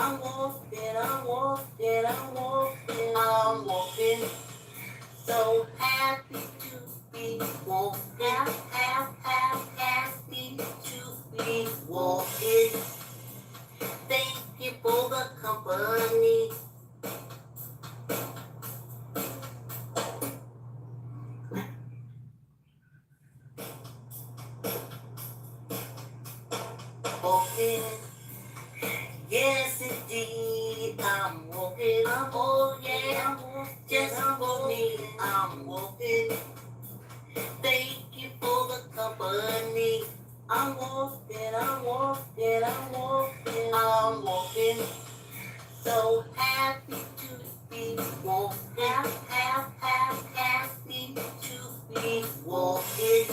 I'm walking, I'm walking, I'm walking, I'm walking. So happy to be walking, happy to be walking. Thank you for the company. Walking, yes indeed, I'm walking, oh yeah, just for me, I'm walking. Thank you for the company. I'm walking, I'm walking, I'm walking, I'm walking. So happy to be walking, happy to be walking.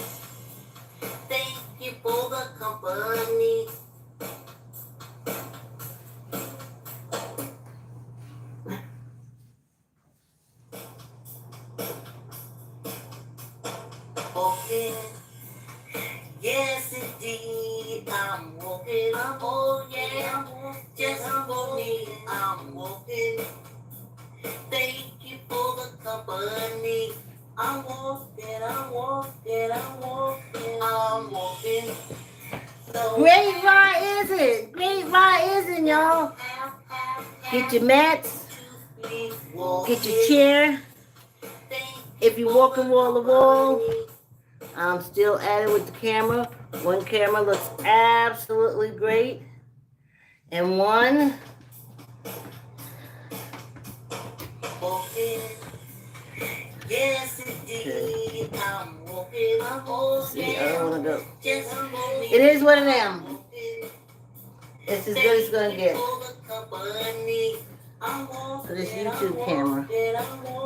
Thank you for the company. Walking, yes indeed, I'm walking, oh yeah, just for me, I'm walking. Thank you for the company. I'm walking, I'm walking, I'm walking, I'm walking. So great ride is it? Great ride is it, y'all? Get your mats, get your chair. If you're walking wall to wall, I'm still at it with the camera. One camera looks absolutely great. And one walking. Yes, indeed. I'm walking. See, I don't want to go. It is what I am. It's as good as it's going to get. For this YouTube camera.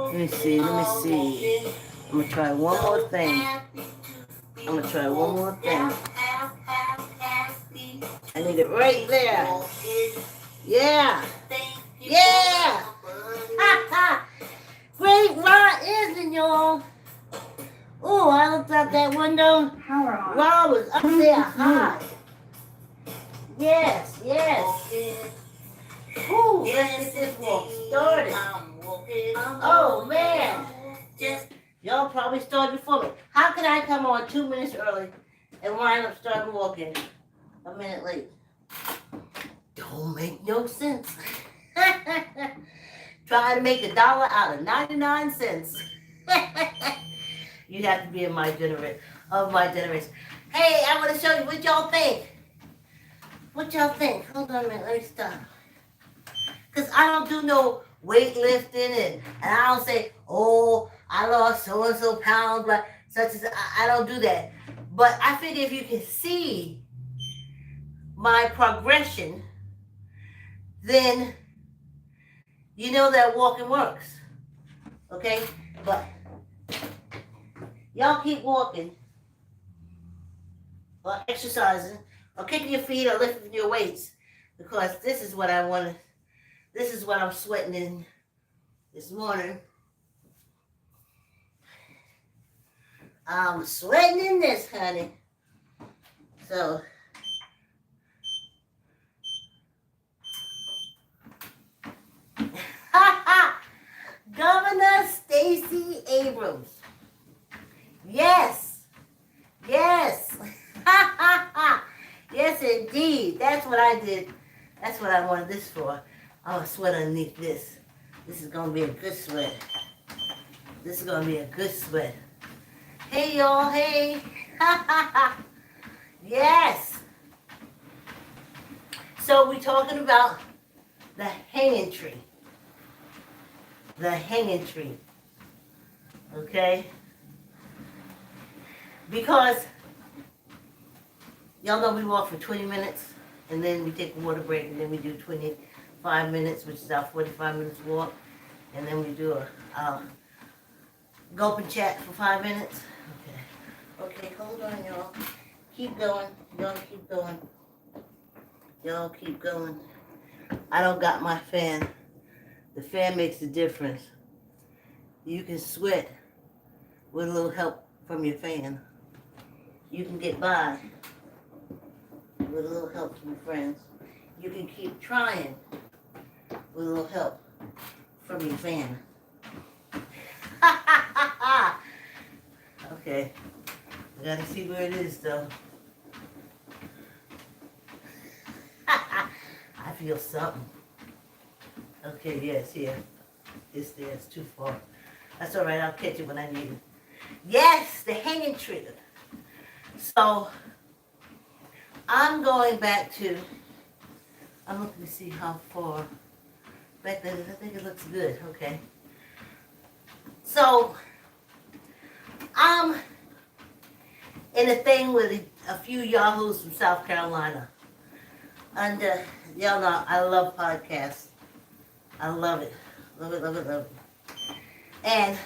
Let me see. I'm going to try one more thing. I need it right there. Yeah. Yeah. Great ride, isn't y'all? Oh, I looked out that window. Rob was up there high. Yes. Ooh, let's get this walk started. Oh, man. Y'all probably started before me. How could I come on 2 minutes early and wind up starting walking a minute late? Don't make no sense. Trying to make $1 out of 99 cents. You have to be of my generation. Hey, I want to show you what y'all think. Hold on a minute, let me stop. Because I don't do no weightlifting and I don't say, oh, I lost so-and-so pounds, but such as I don't do that. But I figure if you can see my progression, then you know that walking works. Okay? But y'all keep walking or exercising or kicking your feet or lifting your weights because this is what I want to, this is what I'm sweating in this morning. I'm sweating in this, honey. So, Governor Stacey Abrams. Yes. Yes, indeed. That's what I did. That's what I wanted this for. I'm going to sweat underneath this. This is going to be a good sweat. Hey, y'all. Hey. Yes. So we're talking about the hanging tree. Okay? Because y'all know we walk for 20 minutes and then we take a water break and then we do 25 minutes, which is our 45 minutes walk. And then we do a gulp and chat for 5 minutes. Okay, hold on, y'all. Keep going. Y'all keep going. I don't got my fan. The fan makes a difference. You can sweat with a little help from your fan. You can get by with a little help from your friends. You can keep trying with a little help from your fan. Okay, I gotta see where it is though. I feel something. Okay, yeah, it's here. It's there, it's too far. That's all right, I'll catch it when I need it. Yes, the hanging trigger. So, I'm going back to, I'm looking to see how far back there. I think it looks good, okay. So, I'm in a thing with a few yahoos from South Carolina. And y'all know I love podcasts. I love it. Love it, love it, love it. And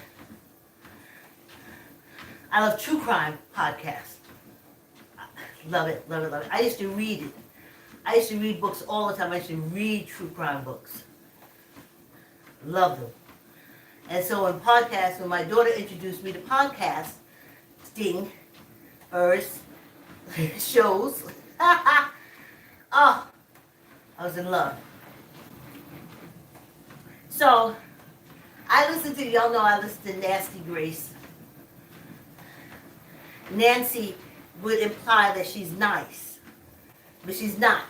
I love true crime podcasts. Love it, love it, love it. I used to read it. I used to read books all the time. I used to read true crime books. Love them. And so in podcasts, when my daughter introduced me to podcasting, hers, shows, oh, I was in love. So, I listen to, y'all know I listen to Nasty Grace. Nancy would imply that she's nice, but she's not.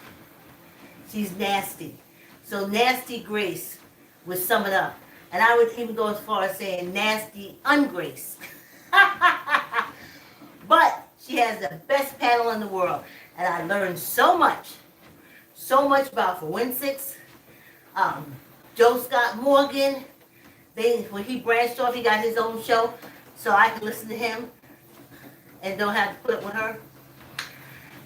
She's nasty. So Nasty Grace would sum it up. And I would even go as far as saying Nasty Ungrace. But she has the best panel in the world. And I learned so much about forensics. Joe Scott Morgan, when he branched off, he got his own show, so I could listen to him and don't have to put up with her.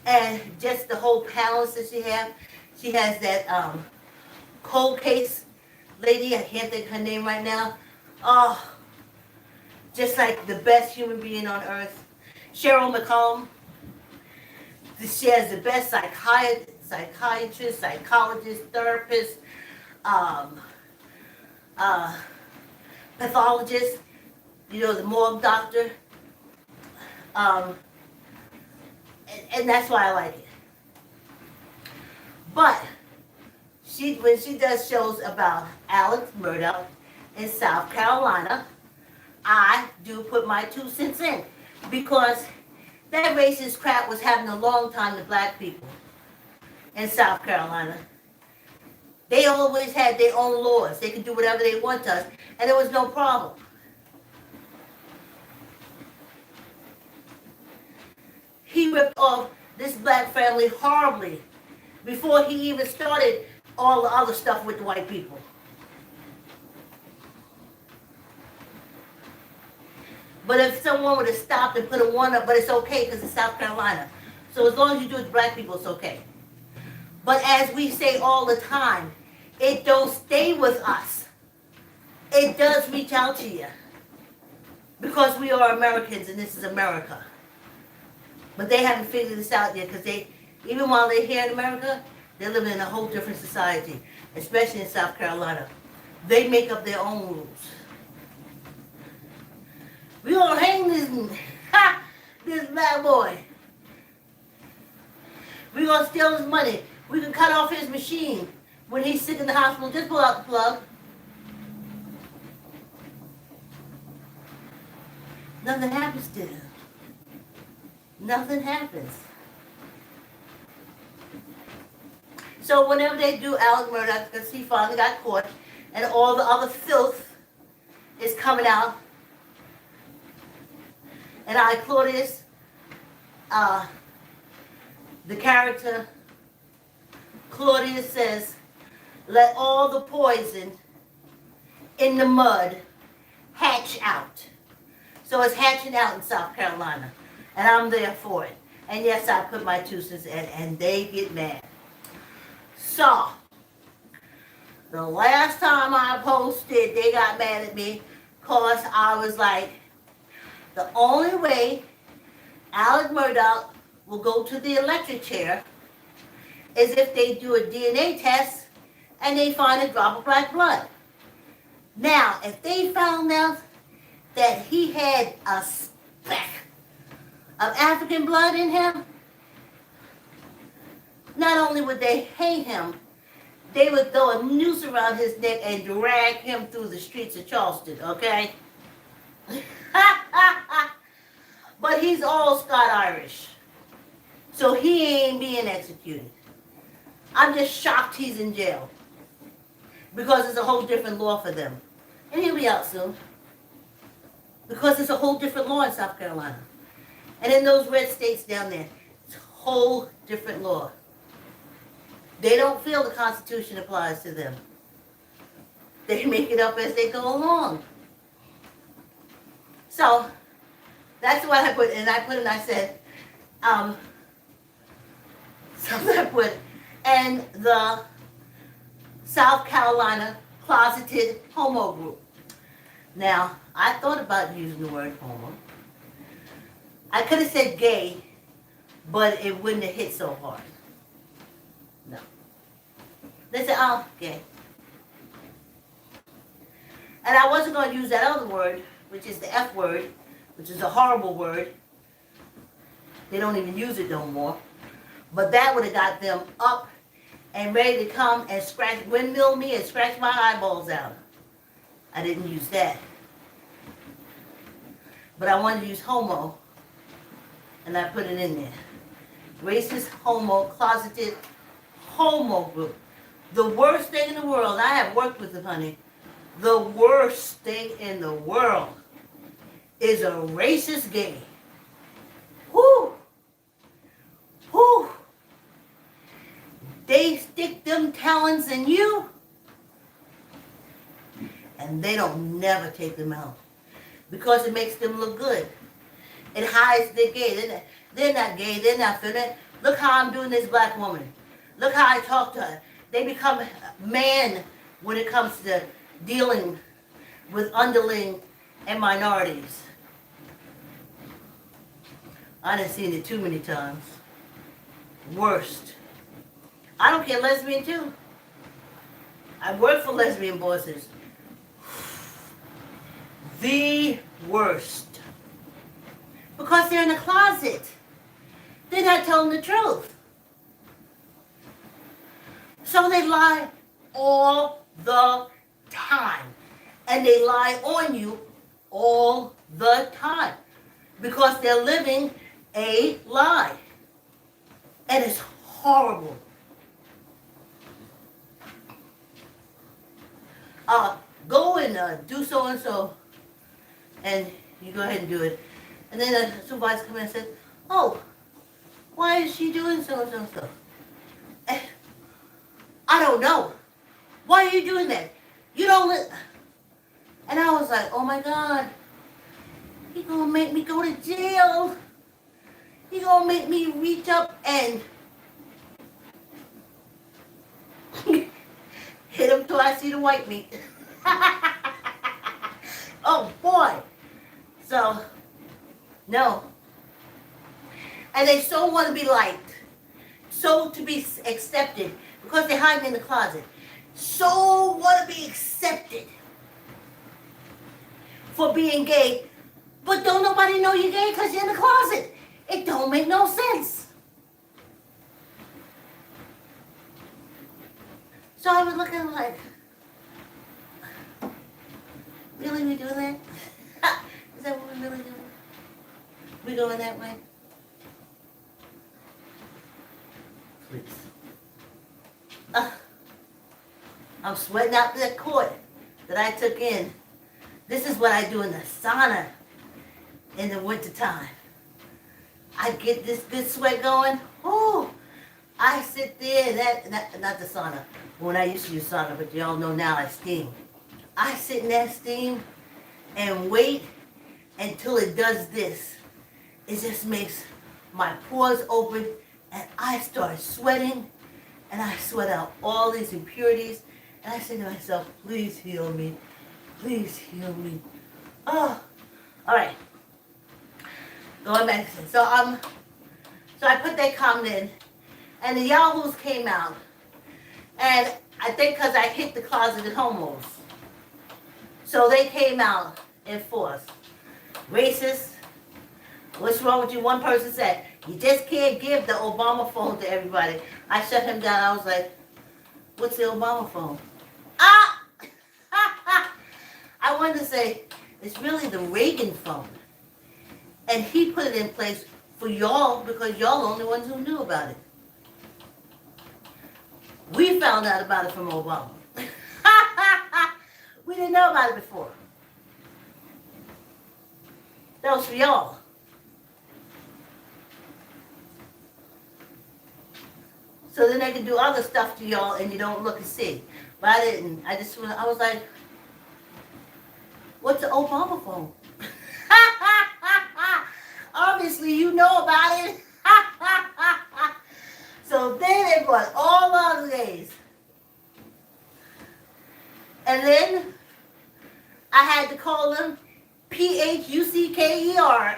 And just the whole panels that she has. She has that cold case lady, I can't think of her name right now. Oh, just like the best human being on earth. Cheryl McCollum. She has the best psychiatrist, psychologist, therapist, pathologist, the morgue doctor. And that's why I like it. But when she does shows about Alex Murdaugh in South Carolina, I do put my 2 cents in. Because that racist crap was happening a long time to black people in South Carolina. They always had their own laws. They could do whatever they want to us, and there was no problem. He ripped off this black family horribly before he even started all the other stuff with the white people. But if someone would have stopped and put a 1 up, but it's okay because it's South Carolina. So as long as you do it to black people, it's okay. But as we say all the time, it don't stay with us. It does reach out to you. Because we are Americans and this is America. But they haven't figured this out yet because even while they're here in America, they're living in a whole different society, especially in South Carolina. They make up their own rules. We gonna hang this black boy. We gonna steal his money. We can cut off his machine when he's sick in the hospital. Just pull out the plug. Nothing happens to him. Nothing happens. So whenever they do Alex Murdaugh, because he finally got caught, and all the other filth is coming out, and Claudius, the character, Claudius says, let all the poison in the mud hatch out. So it's hatching out in South Carolina. And I'm there for it. And yes, I put my 2 cents in, and they get mad. So, the last time I posted, they got mad at me because I was like, the only way Alex Murdaugh will go to the electric chair is if they do a DNA test and they find a drop of black blood. Now, if they found out that he had a speck of African blood in him, not only would they hate him, they would throw a noose around his neck and drag him through the streets of Charleston, okay? But he's all Scot-Irish. So he ain't being executed. I'm just shocked he's in jail. Because it's a whole different law for them. And he'll be out soon. Because it's a whole different law in South Carolina. And in those red states down there, it's a whole different law. They don't feel the Constitution applies to them. They make it up as they go along. So, that's what I put, and I said, something I put, and the South Carolina Closeted Homo Group. Now, I thought about using the word homo. I could have said gay, but it wouldn't have hit so hard. No. They said, oh, gay. And I wasn't going to use that other word, which is the F word, which is a horrible word. They don't even use it no more. But that would have got them up and ready to come and windmill me and scratch my eyeballs out. I didn't use that. But I wanted to use homo, and I put it in there. Racist, homo, closeted, homo group. The worst thing in the world, I have worked with them, honey. The worst thing in the world is a racist gay. Whoo! Whoo! They stick them talons in you, and they don't never take them out. Because it makes them look good. It hides they're gay. They're not gay. They're not feeling. Look how I'm doing this black woman. Look how I talk to her. They become man when it comes to dealing with underling and minorities. I done seen it too many times. Worst. I don't care, lesbian too. I work for lesbian bosses. The worst. Because they're in the closet. They're not telling the truth. So they lie all the time. And they lie on you all the time. Because they're living a lie. And it's horrible. Go and do so and so. And you go ahead and do it. And then the supervisor comes in and says, oh, why is she doing so and so and so? I don't know. Why are you doing that? You don't let... And I was like, oh my God. He gonna make me go to jail. He gonna make me reach up and hit him till I see the white meat. Oh boy. So, no. And they so want to be liked. So to be accepted. Because they hide in the closet. So want to be accepted. For being gay. But don't nobody know you're gay because you're in the closet. It don't make no sense. So I was looking like, really, we doing that? Is that what we're really doing? We going that way? Please. I'm sweating out that cord that I took in. This is what I do in the sauna in the wintertime. I get this good sweat going. Oh, I sit there, not the sauna. When I used to use sauna, but y'all know now I steam. I sit in that steam and wait until it does this. It just makes my pores open and I start sweating and I sweat out all these impurities and I say to myself, please heal me. Please heal me. Oh, all right. Going back to so I put that comment in, and the Yahoos came out, and I think because I hit the closeted homos, so they came out in force. Racist. What's wrong with you? One person said, you just can't give the Obama phone to everybody. I shut him down. I was like, What's the Obama phone? Ah! I wanted to say, it's really the Reagan phone. And he put it in place for y'all because y'all are the only ones who knew about it. We found out about it from Obama. We didn't know about it before. That was for y'all. So then they can do other stuff to y'all and you don't look and see. But I didn't. I was like, what's the Obama phone? Obviously you know about it. So then they brought all other days. And then I had to call them Phucker.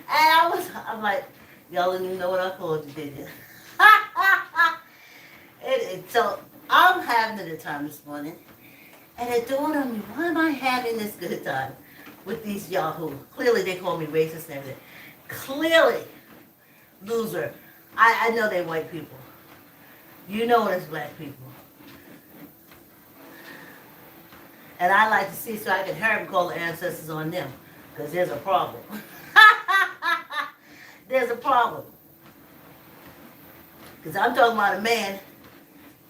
And I'm like, y'all didn't even know what I called you, did you? So I'm having a good time this morning. And it dawned on me, why am I having this good time with these Yahoo? Clearly they call me racist and everything. Clearly, loser. I know they're white people. You know it's black people. And I like to see so I can hurry and call the ancestors on them. Because there's a problem. There's a problem. Because I'm talking about a man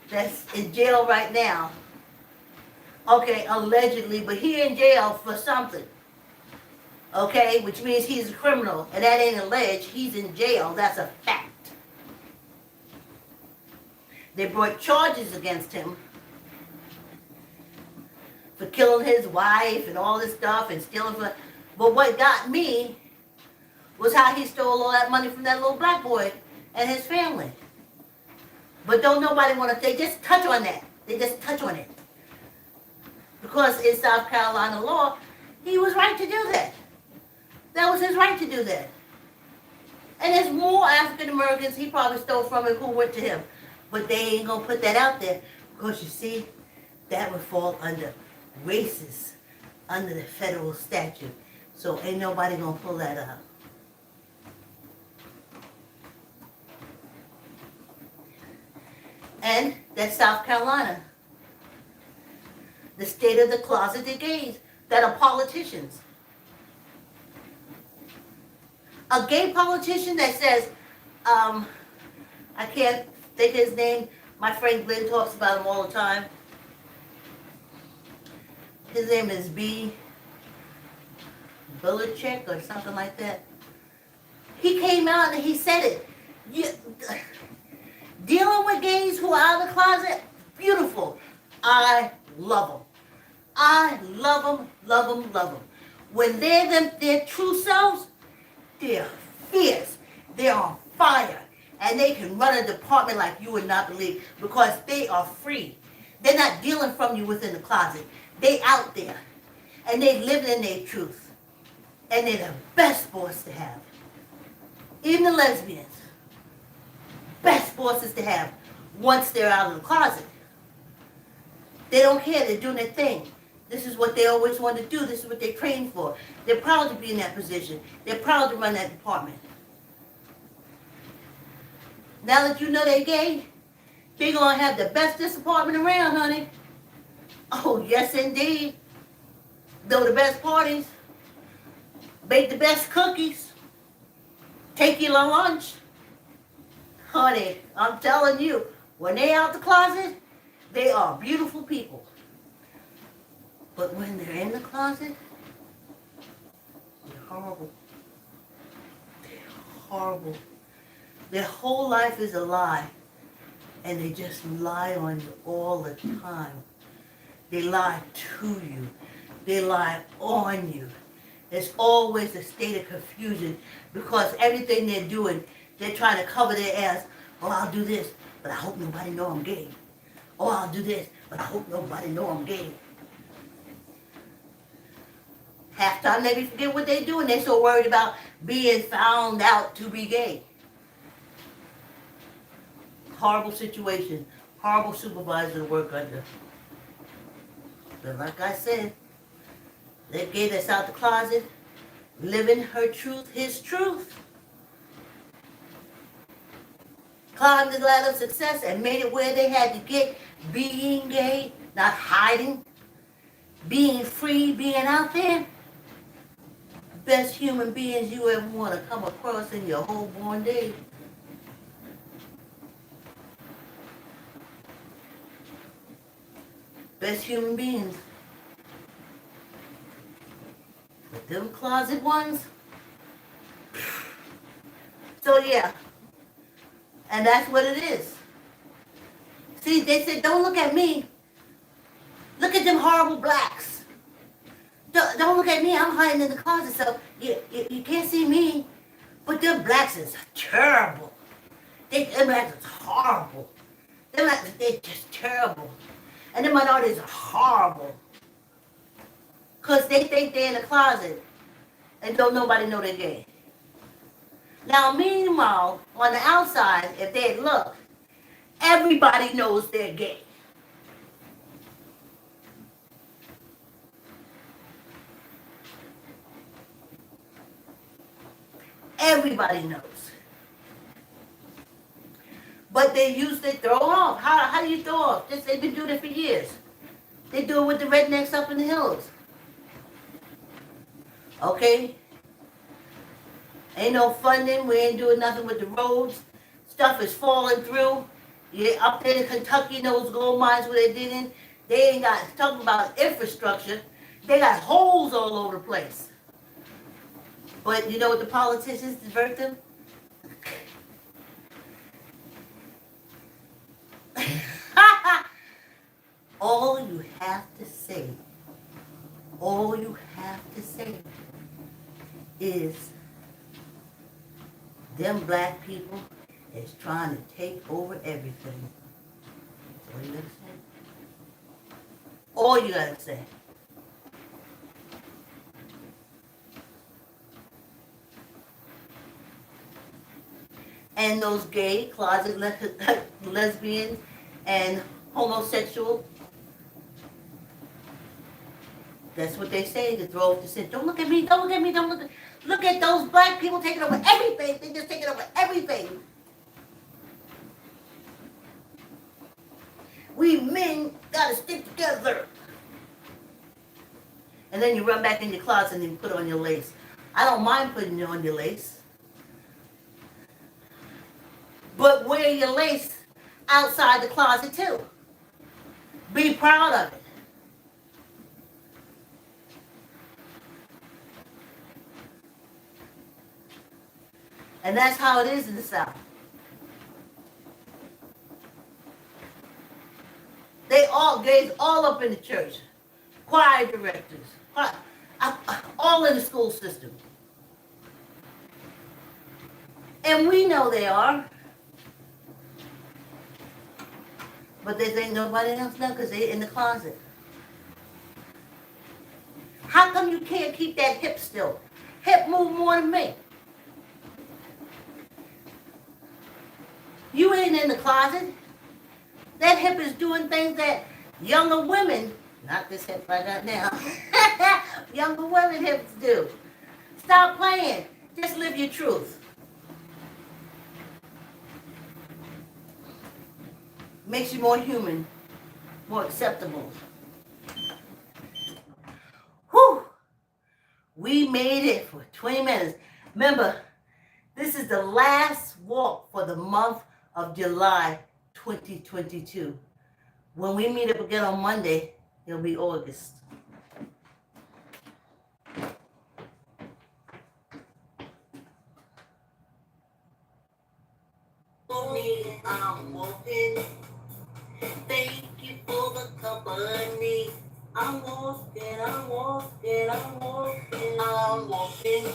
that's in jail right now. Okay, allegedly, but he in jail for something. Okay, which means he's a criminal. And that ain't alleged. He's in jail. That's a fact. They brought charges against him for killing his wife and all this stuff and stealing from... But what got me was how he stole all that money from that little black boy and his family. But don't nobody want to... They just touch on that. They just touch on it. Because in South Carolina law, he was right to do that. That was his right to do that. And there's more African Americans he probably stole from him who went to him. But they ain't going to put that out there. Because you see, that would fall under racist, under the federal statute. So ain't nobody going to pull that out. And that's South Carolina. The state of the closeted gays that are politicians. A gay politician that says, I can't think of his name. My friend Glenn talks about him all the time. His name is B. Belichick or something like that. He came out and he said it. Dealing with gays who are out of the closet, beautiful. I love them. I love them, love them, love them. When they're their true selves, they're fierce. They're on fire. And they can run a department like you would not believe because they are free. They're not dealing from you within the closet. They out there. And they live in their truth. And they're the best boss to have. Even the lesbians. Best bosses to have once they're out of the closet. They don't care. They're doing their thing. This is what they always want to do. This is what they trained for. They're proud to be in that position. They're proud to run that department. Now that you know they're gay, they're going to have the bestest department around, honey. Oh, yes, indeed. Throw the best parties. Bake the best cookies. Take you to lunch. Honey, I'm telling you, when they out the closet, they are beautiful people. But when they're in the closet, they're horrible. They're horrible. Their whole life is a lie. And they just lie on you all the time. They lie to you. They lie on you. It's always a state of confusion because everything they're doing, they're trying to cover their ass. Oh, I'll do this, but I hope nobody know I'm gay. Oh, I'll do this, but I hope nobody know I'm gay. Half time they forget what they do and they're so worried about being found out to be gay. Horrible situation. Horrible supervisor to work under. But like I said, that gay that's out the closet, living her truth, his truth. climbed the ladder of success and made it where they had to get, being gay, not hiding, being free, being out there. Best human beings you ever want to come across in your whole born day. Best human beings. But them closet ones. So yeah. And that's what it is. See, they said, don't look at me. Look at them horrible blacks. Don't look at me. I'm hiding in the closet, so you can't see me. But them blacks is terrible. Them blacks is horrible. Them blacks, they're just terrible. And the minorities are horrible. Because they think they're in the closet and don't nobody know they're gay. Now, meanwhile, on the outside, if they look, everybody knows they're gay. Everybody knows. But they used to throw off. How do you throw off? They've been doing it for years. They do it with the rednecks up in the hills. Okay? Ain't no funding. We ain't doing nothing with the roads. Stuff is falling through. Yeah, up there in Kentucky, those gold mines where they didn't. They ain't got, talking about infrastructure. They got holes all over the place. But you know what the politicians divert them? All you have to say is them black people is trying to take over everything. That's all you gotta say. All you gotta say. And those gay, closet lesbians and homosexual, that's what they say to throw off the scent. Don't look at me, don't look at me, don't look at me. Look at those black people taking over everything. They just taking over everything. We men gotta stick together. And then you run back in your closet and you put on your lace. I don't mind putting on your lace. But wear your lace outside the closet too. Be proud of it. And that's how it is in the South. Gays all up in the church. Choir directors. All in the school system. And we know they are. But they think nobody else knows because they're in the closet. How come you can't keep that hip still? Hip move more than me. You ain't in the closet. That hip is doing things that younger women, not this hip I got now, younger women hips do. Stop playing. Just live your truth. Makes you more human, more acceptable. Whew! We made it for 20 minutes. Remember, this is the last walk for the month of July 2022. When we meet up again on Monday, it'll be August. I'm walking. Thank you for the company. I'm walking, I'm walking, I'm walking, I'm walking.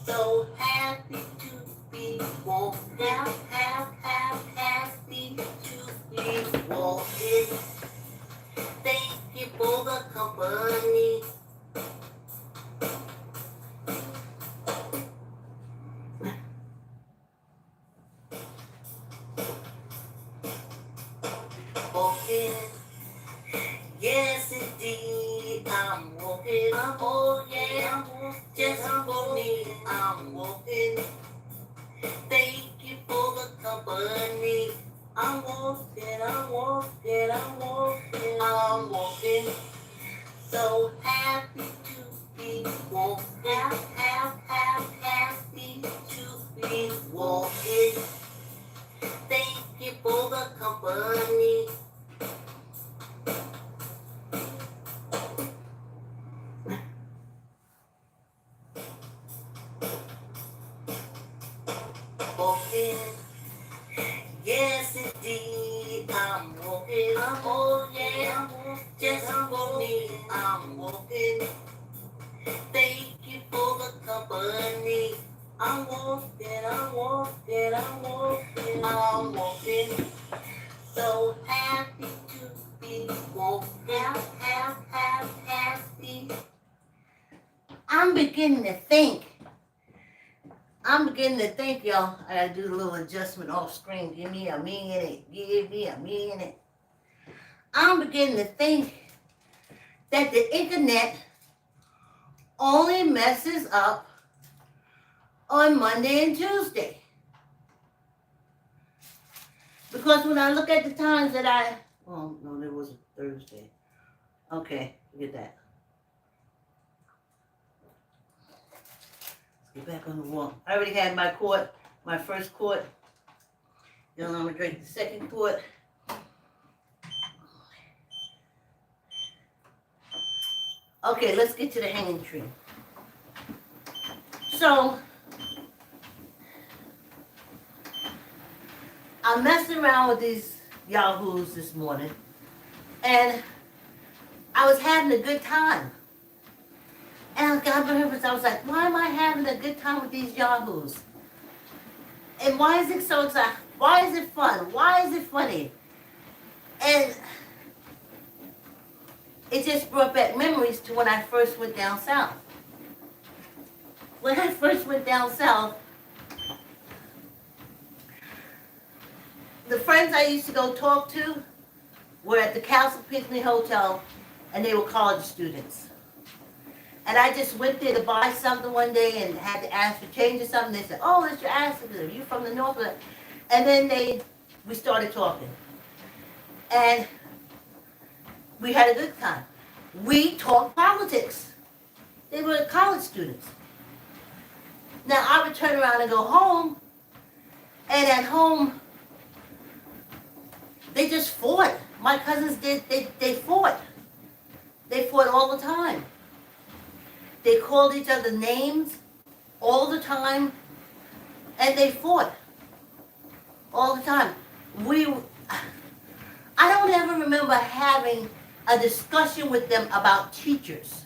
So happy to be walking. Happy to be walking. Thank you for the company. Walking. Yes, indeed, I'm walking. Oh, yeah, just for me, I'm walking. Thank you for the I'm walking, I'm walking. So happy to be walking, happy. I'm beginning to think. Y'all. I gotta do a little adjustment off screen. Give me a minute. I'm beginning to think that the internet only messes up on Monday and Tuesday. Because when I look at the times that no, there was a Thursday. Okay, forget that. Let's get back on the wall. I already had my first quart. Then I'm gonna drink the second quart. Okay, let's get to the hanging tree. So, I'm messing around with these yahoos this morning, and I was having a good time. And I was like, why am I having a good time with these yahoos? And why is it so exciting? Why is it fun? Why is it funny? And it just brought back memories to when I first went down south. When I first went down south, the friends I used to go talk to were at the Castle Pinckney Hotel, and they were college students. And I just went there to buy something one day and had to ask for change or something. They said, oh, it's your accent. Are you from the north? And then we started talking. And we had a good time. We talked politics. They were college students. Now, I would turn around and go home, and at home, they just fought. My cousins did, they fought. They fought all the time. They called each other names all the time, and they fought all the time. I don't ever remember having a discussion with them about teachers.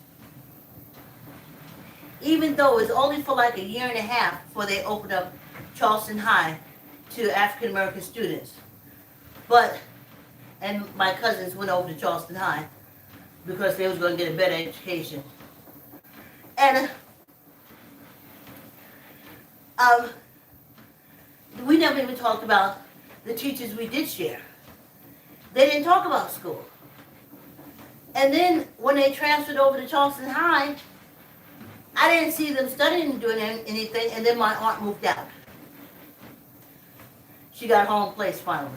Even though it was only for like a year and a half before they opened up Charleston High to African American students. And my cousins went over to Charleston High because they was going to get a better education. And we never even talked about the teachers we did share. They didn't talk about school. And then when they transferred over to Charleston High, I didn't see them studying and doing anything, and then my aunt moved out. She got her own place finally.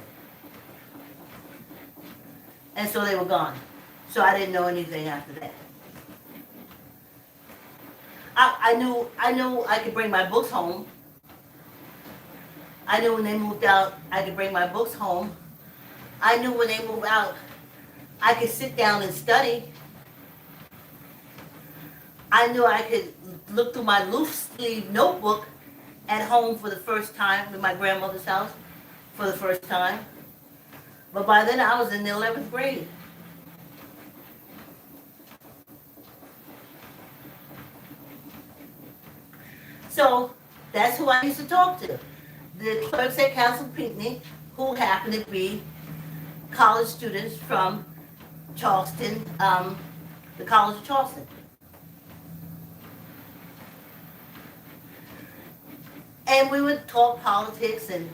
And so they were gone. So I didn't know anything after that. I knew I could bring my books home. I knew when they moved out, I could bring my books home. I knew when they moved out, I could sit down and study. I knew I could look through my loose sleeve notebook at home for the first time, in my grandmother's house for the first time. But by then I was in the 11th grade. So that's who I used to talk to. The clerks at Castle Pinckney, who happened to be college students from Charleston, the College of Charleston. And we would talk politics, and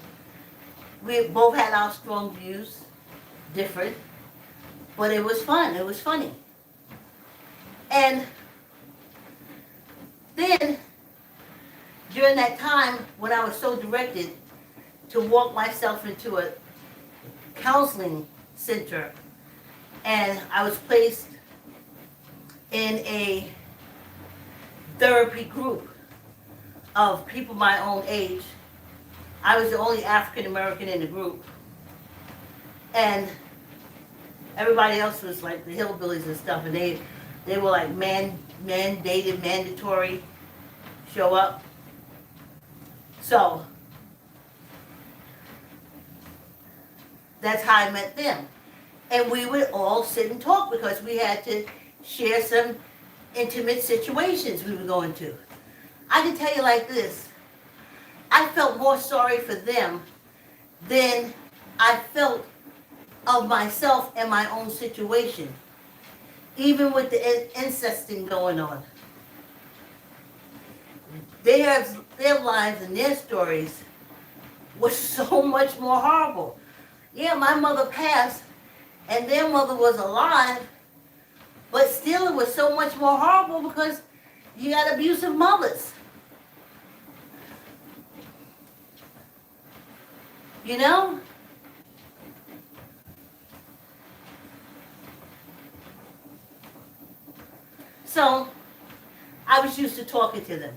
we both had our strong views, different, but it was fun, it was funny. And then, during that time, when I was so directed to walk myself into a counseling center, and I was placed in a therapy group of people my own age. I was the only African American in the group. And everybody else was like the hillbillies and stuff, and they were like mandated, mandatory, show up. So that's how I met them. And we would all sit and talk because we had to share some intimate situations we were going to. I can tell you like this. I felt more sorry for them than I felt of myself and my own situation, even with the incesting going on. Their lives and their stories was so much more horrible. Yeah, my mother passed and their mother was alive, but still it was so much more horrible because you got abusive mothers. You know? So I was used to talking to them.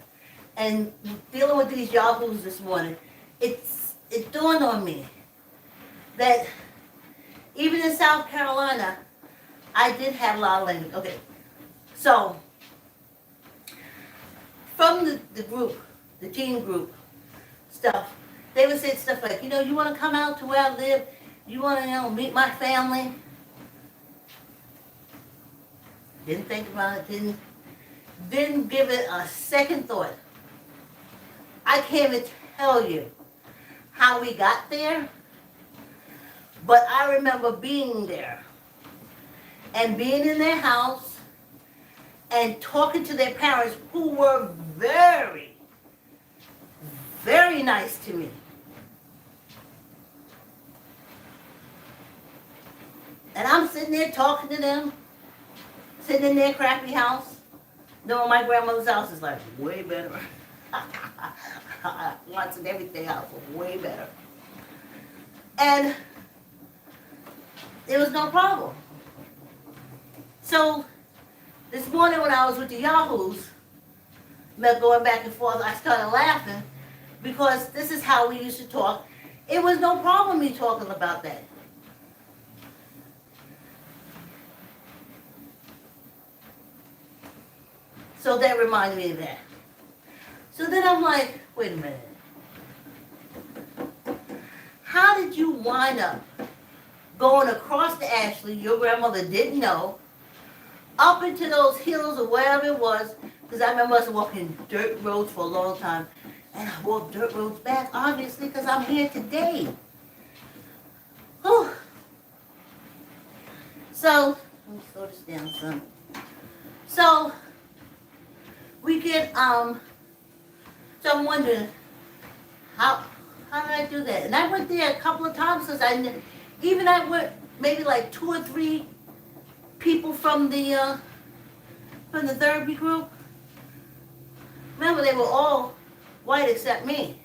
And dealing with these yahoos this morning, it dawned on me that even in South Carolina, I did have a lot of language. Okay, so from the group, the teen group stuff, they would say stuff like, you want to come out to where I live? You want to, meet my family? Didn't think about it, didn't give it a second thought. I can't even tell you how we got there, but I remember being there and being in their house and talking to their parents, who were very, very nice to me. And I'm sitting there talking to them, sitting in their crappy house, knowing my grandmother's house is like way better. Wants and everything else was way better. And there was no problem. So this morning when I was with the Yahoos, going back and forth, I started laughing because this is how we used to talk. It was no problem me talking about that. So that reminded me of that. So then I'm like, wait a minute. How did you wind up going across the Ashley, your grandmother didn't know, up into those hills or wherever it was, because I remember us walking dirt roads for a long time, and I walked dirt roads back, obviously, because I'm here today. Whew. So, let me slow this down some. So, we get, so I'm wondering, how did I do that? And I went there a couple of times because I went maybe like 2 or 3 people from the therapy group. Remember, they were all white except me.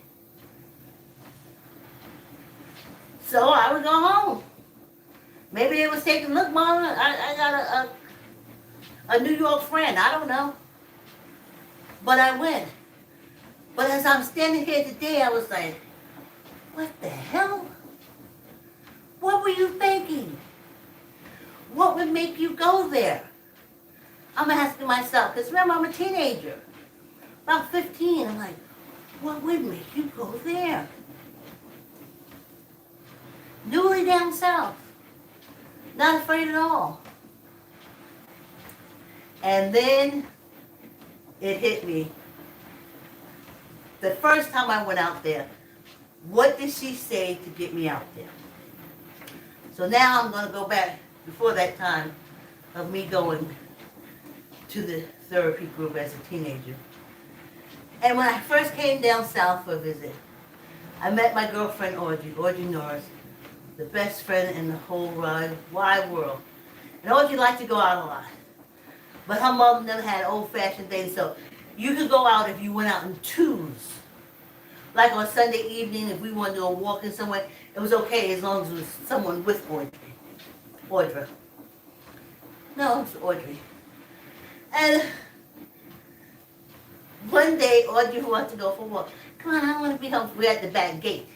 So I would go home. Maybe they was taking, look, Mom, I got a New York friend. I don't know. But I went. But as I'm standing here today, I was like, what the hell? What were you thinking? What would make you go there? I'm asking myself, because remember, I'm a teenager. About 15, I'm like, what would make you go there? Newly down south. Not afraid at all. And then it hit me. The first time I went out there, what did she say to get me out there? So now I'm going to go back before that time of me going to the therapy group as a teenager. And when I first came down south for a visit, I met my girlfriend Audrey Norris, the best friend in the whole wide world. And Audrey liked to go out a lot. But her mother never had old-fashioned things, so you could go out if you went out in twos. Like on Sunday evening, if we wanted to go walking somewhere, it was okay as long as it was someone with Audrey. No, it's Audrey. And one day, Audrey wanted to go for a walk. Come on, I want to be home. We're at the back gate.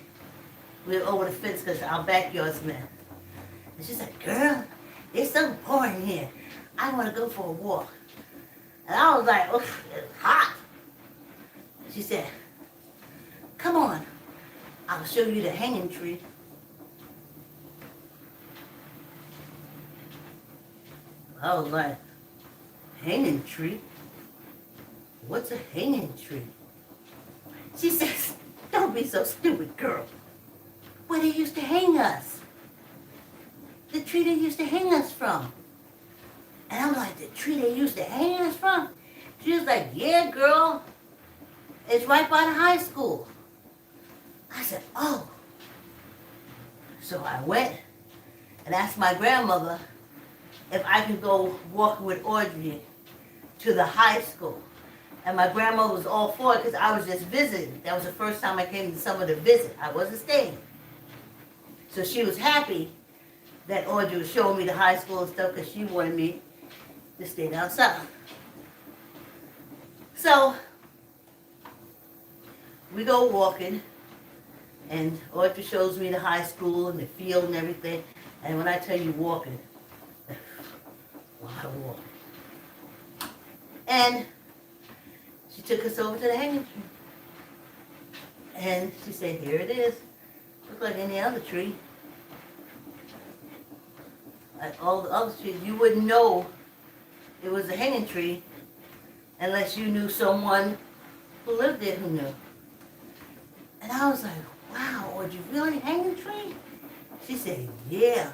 We're over the fence because our backyard's man. And she said, girl, it's so boring here. I want to go for a walk. And I was like, oh, it's hot. She said, come on, I'll show you the hanging tree. I was like, hanging tree? What's a hanging tree? She says, don't Don't be so stupid, girl. Where they used to hang us. The tree they used to hang us from. And I'm like, the tree they used to hang us from? She was like, yeah, girl. It's right by the high school. I said, oh. So I went and asked my grandmother if I could go walking with Audrey to the high school. And my grandmother was all for it because I was just visiting. That was the first time I came to summer to visit. I wasn't staying. So she was happy that Audrey was showing me the high school and stuff because she wanted me to stay down south. So we go walking, and Audrey shows me the high school and the field and everything. And when I tell you walking, a lot of walking. And she took us over to the hanging tree. And she said, here it is. Looks like any other tree. Like all the other trees, you wouldn't know it was a hanging tree unless you knew someone who lived there who knew. And I was like, wow, would you really hang a tree? She said, yeah.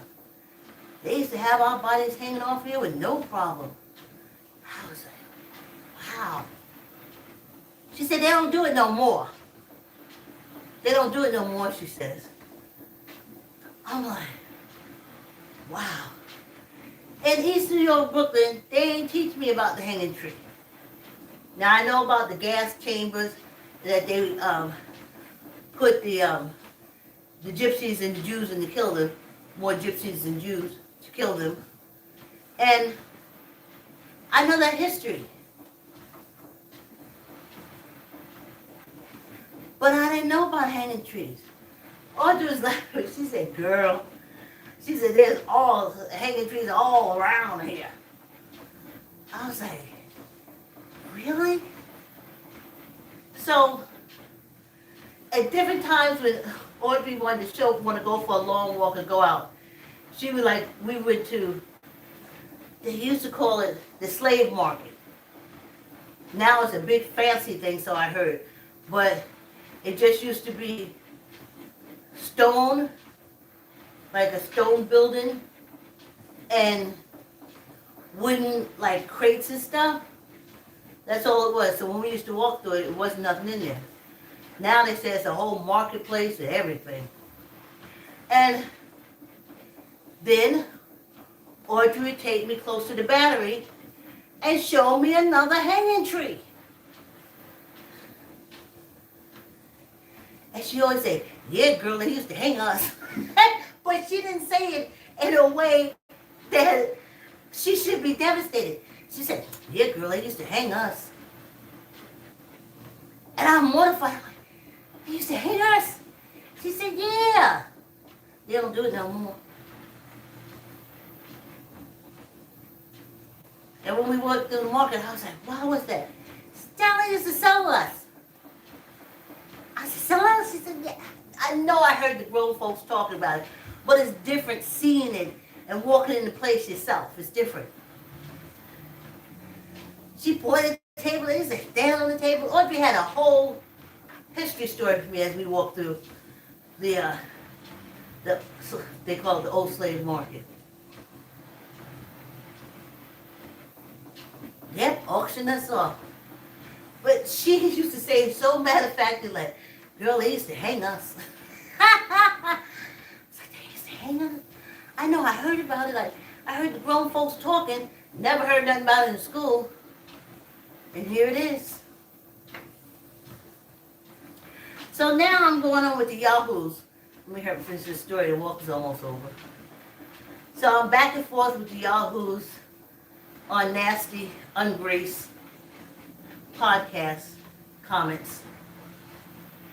They used to have our bodies hanging off here with no problem. I was like, wow. She said, they don't do it no more. They don't do it no more, she says. I'm like, wow. In East New York, Brooklyn, they ain't teach me about the hanging tree. Now I know about the gas chambers that they put the gypsies and the Jews in to kill them. More gypsies than Jews to kill them. And I know that history. But I didn't know about hanging trees. Audrey was like, she said, girl, she said, there's all hanging trees all around here. I was like, really? So, at different times when Audrey wanted to go for a long walk and go out, she was like, we went to, they used to call it the slave market. Now it's a big fancy thing, so I heard. But it just used to be stone, like a stone building, and wooden, like, crates and stuff. That's all it was. So when we used to walk through it, it wasn't nothing in there. Now they say it's a whole marketplace and everything. And then Audrey would take me close to the Battery and show me another hanging tree. And she always said, yeah, girl, they used to hang us. But she didn't say it in a way that she should be devastated. She said, yeah, girl, they used to hang us. And I'm mortified. I'm like, they used to hang us? She said, yeah. They don't do it no more. And when we walked through the market, I was like, what was that? Stella used to sell us. I said, sell us? She said, yeah. I know I heard the grown folks talking about it, but it's different seeing it and walking in the place yourself. It's different. She pointed at the table, they said, stand on the table. Audrey had a whole history story for me as we walked through the they call it the old slave market. Yep, auction us off. But she used to say so matter-of-factly, like, girl, they used to hang us. It's like, they used to hang us? I know, I heard about it. Like, I heard the grown folks talking. Never heard nothing about it in school. And here it is. So now I'm going on with the Yahoos. Let me help finish this story. The walk is almost over. So I'm back and forth with the Yahoos on nasty, ungraced podcast comments.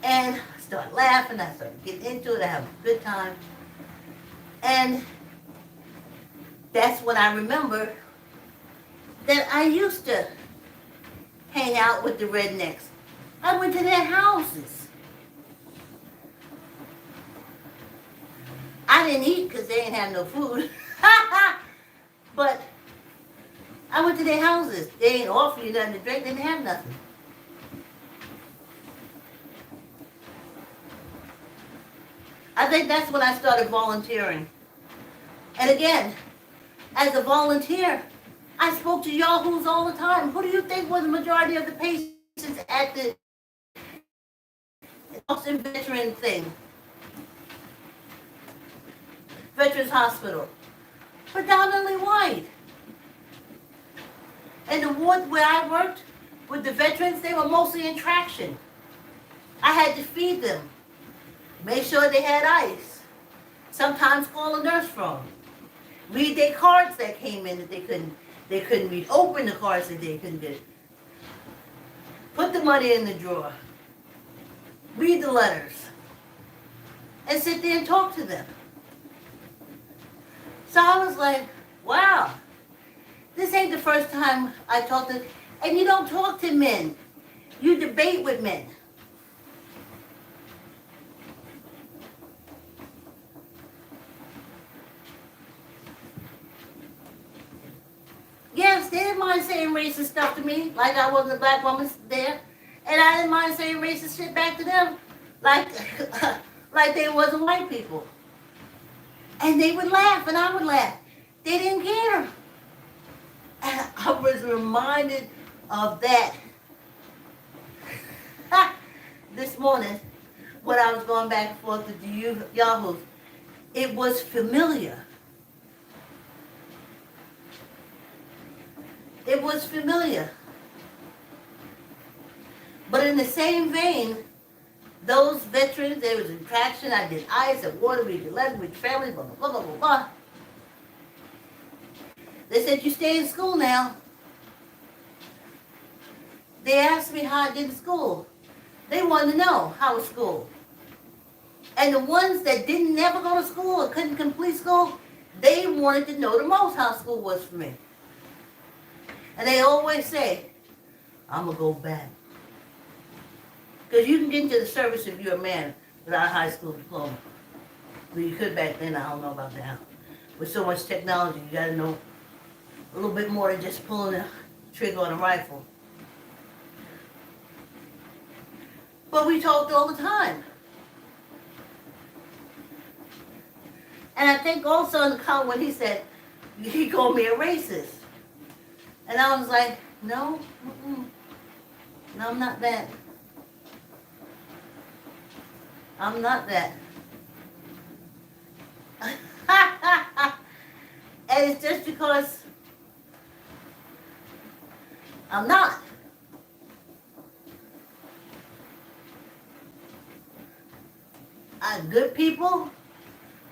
And I start laughing. I start getting into it. I have a good time. And that's when I remember that I used to hang out with the rednecks. I went to their houses. I didn't eat because they didn't have no food. But I went to their houses. They ain't offer you nothing to drink. They didn't have nothing. I think that's when I started volunteering. And again, as a volunteer, I spoke to yahoos all the time. Who do you think was the majority of the patients at the Austin veteran thing? Veterans Hospital. Predominantly white. And the ward where I worked with the veterans, they were mostly in traction. I had to feed them, make sure they had ice, sometimes call a nurse for them, read their cards that came in that they couldn't read, open the cards that they couldn't get, put the money in the drawer, read the letters, and sit there and talk to them. So I was like, wow, this ain't the first time I talked to, and you don't talk to men, you debate with men. Yes, they didn't mind saying racist stuff to me, like I wasn't a black woman there. And I didn't mind saying racist shit back to them, like, like they wasn't white people. And they would laugh, and I would laugh. They didn't care. And I was reminded of that this morning when I was going back and forth with the yahoos. It was familiar. It was familiar. But in the same vein, those veterans, there was attraction, I did ice and water, we did letters with families, blah, blah, blah, blah, blah. They said, you stay in school now. They asked me how I did in school. They wanted to know how was school. And the ones that didn't never go to school or couldn't complete school, they wanted to know the most how school was for me. And they always say, I'm going to go back. Because you can get into the service if you're a man without a high school diploma. Well, you could back then, I don't know about now. With so much technology, you got to know a little bit more than just pulling the trigger on a rifle. But we talked all the time. And I think also in the comment when he said, he called me a racist. And I was like, no, no, I'm not that. I'm not that. And it's just because I'm not. Good people,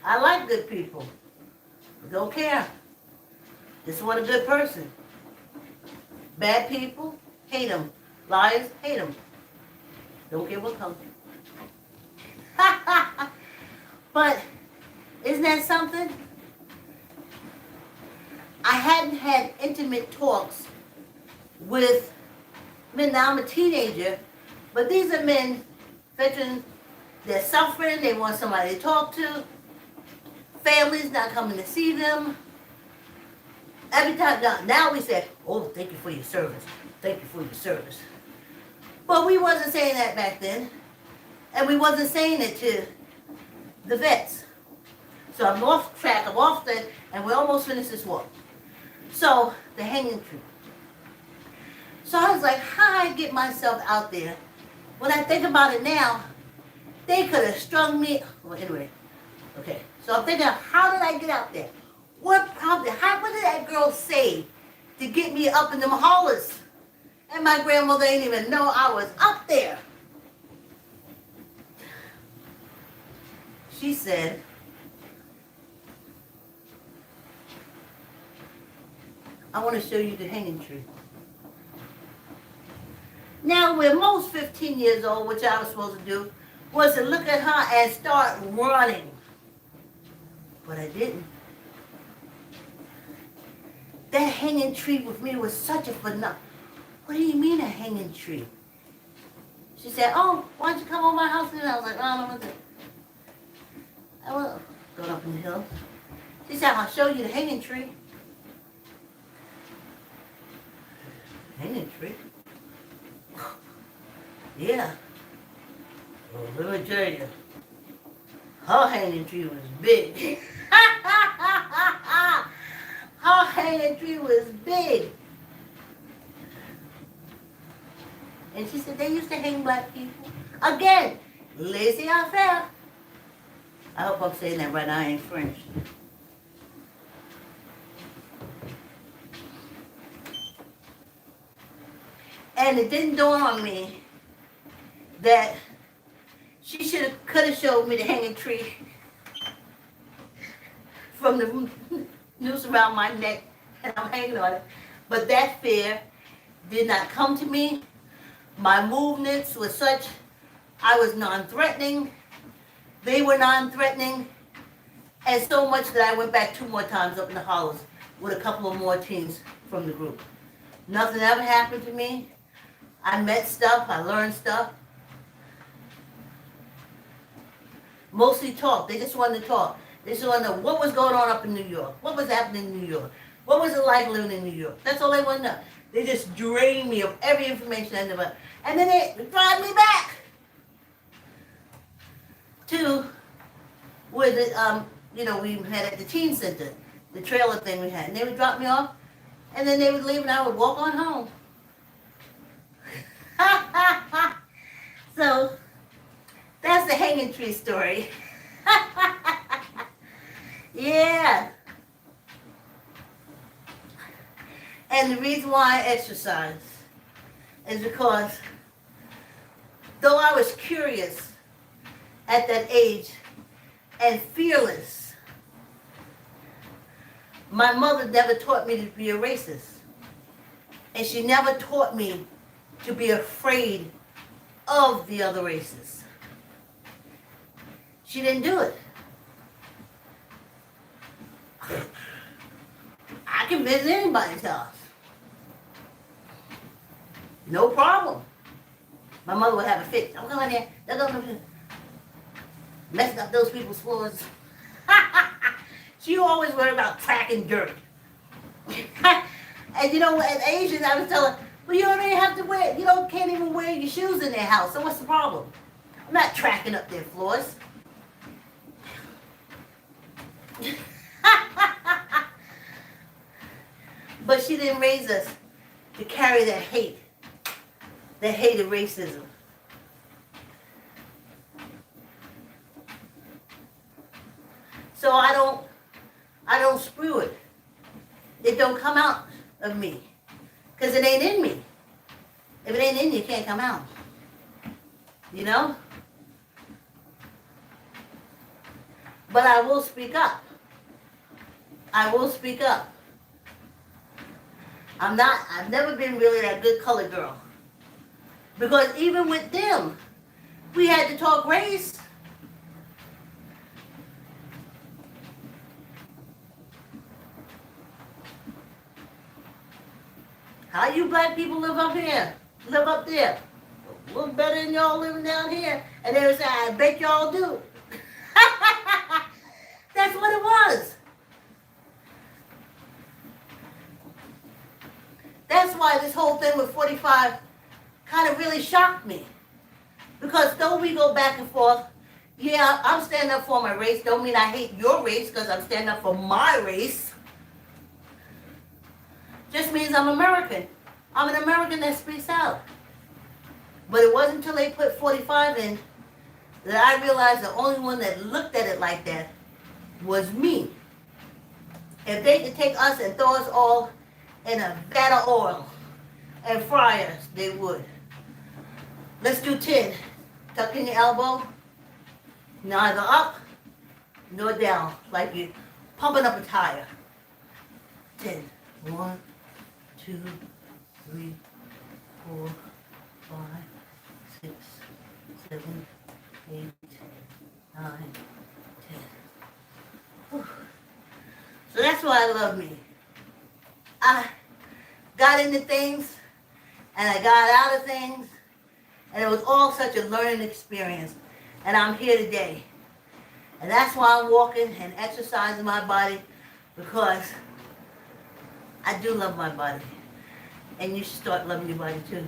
I like good people. Don't care. Just want a good person. Bad people, hate them. Liars, hate them. Don't care what comes. But isn't that something? I hadn't had intimate talks with men. Now I'm a teenager, but these are men, veterans, they're suffering, they want somebody to talk to, families not coming to see them. Every time, now we say, oh, thank you for your service, thank you for your service. But we wasn't saying that back then, and we wasn't saying it to the vets. So I'm off track, I'm off that, and we almost finished this walk. So, the hanging tree. So I was like, how do I get myself out there? When I think about it now, they could have strung me. Well, anyway, okay. So I'm thinking, how did I get out there? What did that girl say to get me up in them hollers? And my grandmother didn't even know I was up there. She said, I want to show you the hanging tree. Now, where most 15 years old, which I was supposed to do, was to look at her and start running. But I didn't. That hanging tree with me was such a phenomenon. What do you mean a hanging tree? She said, oh, why don't you come over my house? And I was like, oh, I don't want to. I will go up in the hill. She said, I'll show you the hanging tree. Hanging tree? Yeah. Well, let me tell you. Her hanging tree was big. Her hanging tree was big. And she said, they used to hang black people. Again, laissez faire. I hope I'm saying that right. I ain't French. And it didn't dawn on me that she could have showed me the hanging tree from the noose around my neck, and I'm hanging on it. But that fear did not come to me. My movements were such, I was non-threatening. They were non-threatening. And so much that I went back 2 more times up in the hollows with a couple of more teens from the group. Nothing ever happened to me. I met stuff, I learned stuff. Mostly talk. They just wanted to talk. They just wanted to know what was going on up in New York. What was happening in New York. What was it like living in New York? That's all they wanted to know. They just drained me of every information I knew about. And then they drive me back to where the, we had at the teen center, the trailer thing we had. And they would drop me off, and then they would leave, and I would walk on home. So, that's the hanging tree story. Yeah. And the reason why I exercise is because though I was curious at that age and fearless, my mother never taught me to be a racist. And she never taught me to be afraid of the other races. She didn't do it. I can visit anybody's house. No problem. My mother would have a fit. Don't go in there. Don't go in there. Messing up those people's floors. She always worried about tracking dirt. And as Asians, I was telling her, well, you don't even have to wear, can't even wear your shoes in their house. So what's the problem? I'm not tracking up their floors. But she didn't raise us to carry that hate of racism. So I don't spew it. It don't come out of me. Because it ain't in me. If it ain't in you, it can't come out. But I will speak up. I will speak up. I've never been really that good colored girl. Because even with them, we had to talk race. How you black people live up here? Live up there? A little better than y'all living down here. And they would say, I bet y'all do. That's what it was. That's why this whole thing with 45 kind of really shocked me. Because though we go back and forth, yeah, I'm standing up for my race. Don't mean I hate your race because I'm standing up for my race. Just means I'm American. I'm an American that speaks out. But it wasn't until they put 45 in that I realized the only one that looked at it like that was me. If they could take us and throw us all in a vat of oil and fry us, they would. Let's do 10. Tuck in your elbow, neither up nor down, like you're pumping up a tire. 10. 1, 2, 3, 4, 5, 6, 7, 8, 9, 10. Whew. So that's why I love me. I got into things and I got out of things, and it was all such a learning experience. And I'm here today. And that's why I'm walking and exercising my body, because I do love my body. And you should start loving your body too.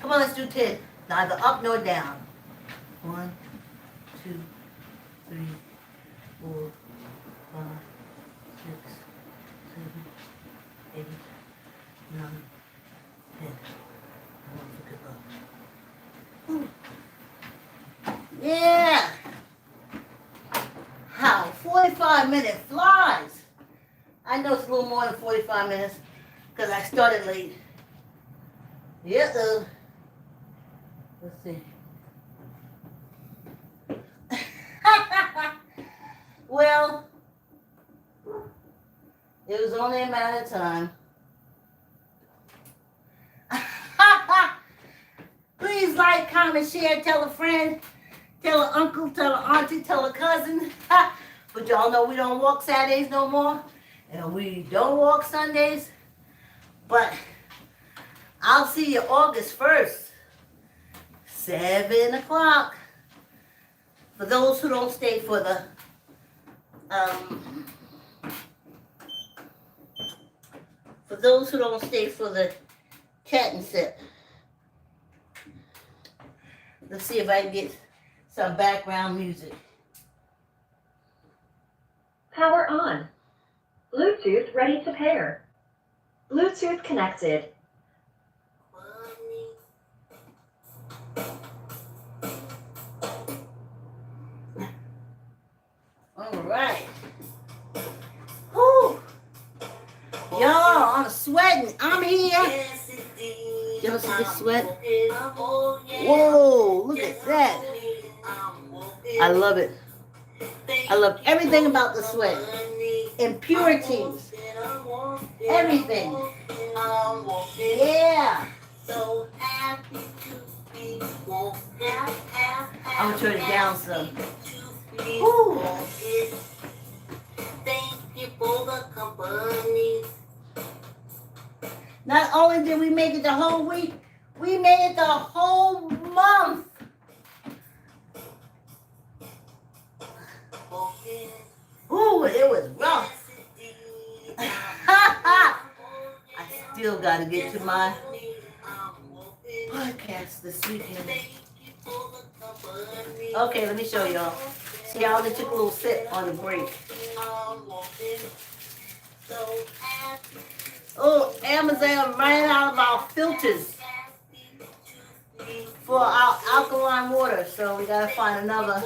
Come on, let's do 10. Neither up nor down. 1, 2, 3, 4, 5, 6, 7, 8, 9, 10. I want to give up. Yeah! How 45 minutes flies! I know it's a little more than 45 minutes because I started late. Yeah. Let's see. Well, it was only a matter of time. Please like, comment, share, tell a friend, tell an uncle, tell an auntie, tell a cousin. But y'all know we don't walk Saturdays no more. And we don't walk Sundays. But I'll see you August 1st, 7 o'clock. For those who don't stay for the chat and sit. Let's see if I can get some background music. Power on. Bluetooth ready to pair. Bluetooth connected. All right. Whew. Y'all, I'm sweating. I'm here. Y'all see the sweat? Whoa, look at that. I love it. I love everything about the sweat. Impurities. Everything. Yeah. I'm going to turn it down some. Woo. Thank you for the company. Not only did we make it the whole week, we made it the whole month. Ooh, it was rough. I still got to get to my podcast this weekend. Okay, let me show y'all. See, I only took a little sip on the break. Oh, Amazon ran out of our filters for our alkaline water, so we gotta find another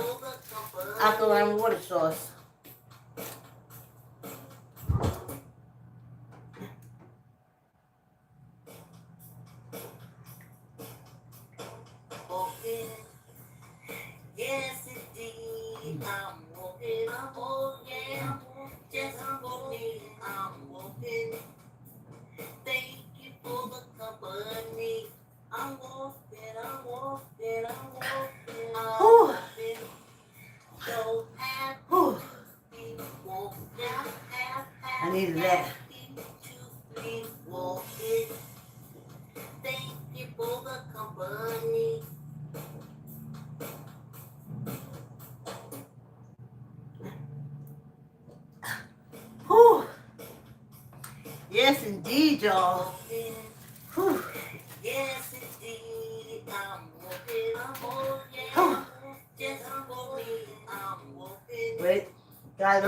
alkaline water source. Yes, indeed, I'm walking, yes, I'm walking. Thank you for the company. I'm walking. So happy to be walking. I needed that. Thank you for the company. Whew. Yes, indeed, y'all. Whew. Yes, indeed. I'm walking. Wait, gotta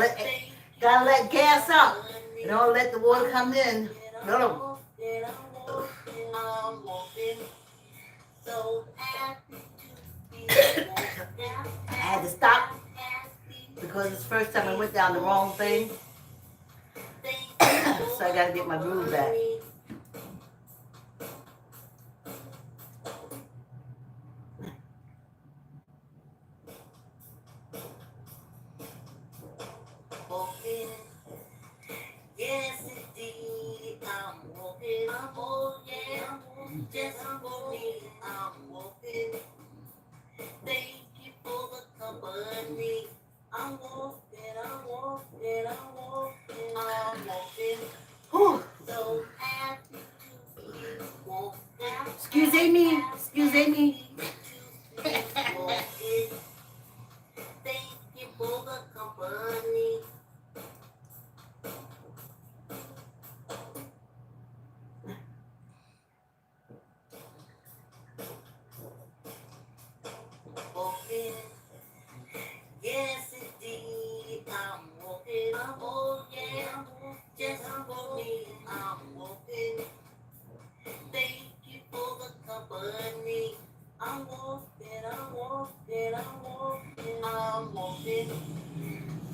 let gas up. You don't let the water come in. No. I had to stop because it's the first time I went down the wrong thing. So I gotta get my groove back. Yes, indeed, I'm walking. Yes, I'm walking. Thank you for the company. I'm walking. Whew. So happy to be walking. Excuse me. Thank you for the company. Yes, I'm walking.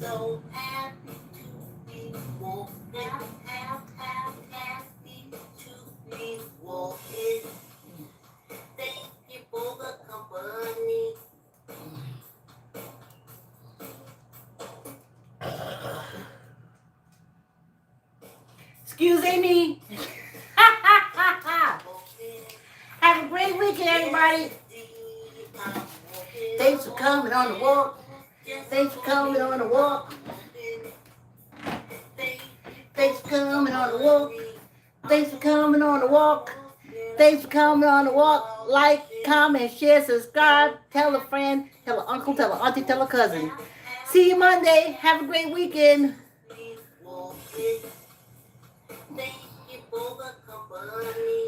So happy to be walking. Happy to be walking. Thank you for the company. Excuse me. Have a great weekend, everybody. Thanks for coming on the walk. Thanks for coming on the walk. Thanks for coming on the walk. Thanks for coming on the walk. Thanks for coming on the walk. Like, comment, share, subscribe. Tell a friend, tell an uncle, tell an auntie, tell a cousin. See you Monday. Have a great weekend. Thank you for the company.